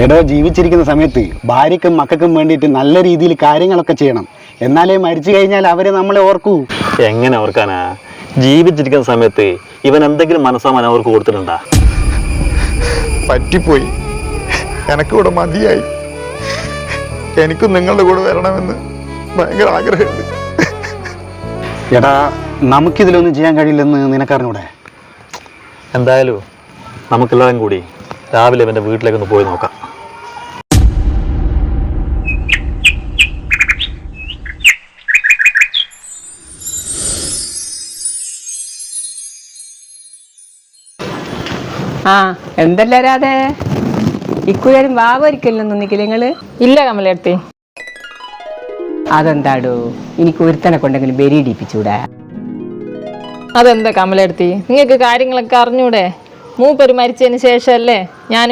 എടോ, ജീവിച്ചിരിക്കുന്ന സമയത്ത് ഭാര്യക്കും മക്കൾക്കും വേണ്ടിയിട്ട് നല്ല രീതിയിൽ കാര്യങ്ങളൊക്കെ ചെയ്യണം. എന്നാലേ മരിച്ചു കഴിഞ്ഞാൽ അവരെ നമ്മളെ ഓർക്കൂ. എങ്ങനെ ഓർക്കാനാ? ജീവിച്ചിരിക്കുന്ന സമയത്ത് ഇവൻ എന്തെങ്കിലും മനസ്സാമാൻ അവർക്ക് കൊടുത്തിട്ടുണ്ടാ? പറ്റിപ്പോയി. എനക്കിവിടെ മതിയായി. എനിക്കും നിങ്ങളുടെ കൂടെ വരണമെന്ന് ഭയങ്കര ആഗ്രഹമുണ്ട്. എടാ, നമുക്കിതിലൊന്നും ചെയ്യാൻ കഴിയില്ലെന്ന് നിനക്കറിഞ്ഞൂടെ? എന്തായാലും നമുക്കെല്ലാവരും കൂടി രാവിലെ ഇവൻ്റെ വീട്ടിലേക്കൊന്ന് പോയി നോക്കാം. ആ എന്തല്ല രാധേ, ഇക്കുയരും വാവരിക്കല്ലെന്ന് നിന്നിക്കില്ല നിങ്ങള്? ഇല്ല കമലേർത്തി. അതെന്താടോ, എനിക്ക് ഒരുത്തനെ കൊണ്ടെങ്കിലും ബെരിയിടിപ്പിച്ചൂടെ? അതെന്താ കമലേർത്തി, നിങ്ങൾക്ക് കാര്യങ്ങളൊക്കെ അറിഞ്ഞൂടെ? മൂപ്പര് മരിച്ചതിന് ശേഷമല്ലേ ഞാനും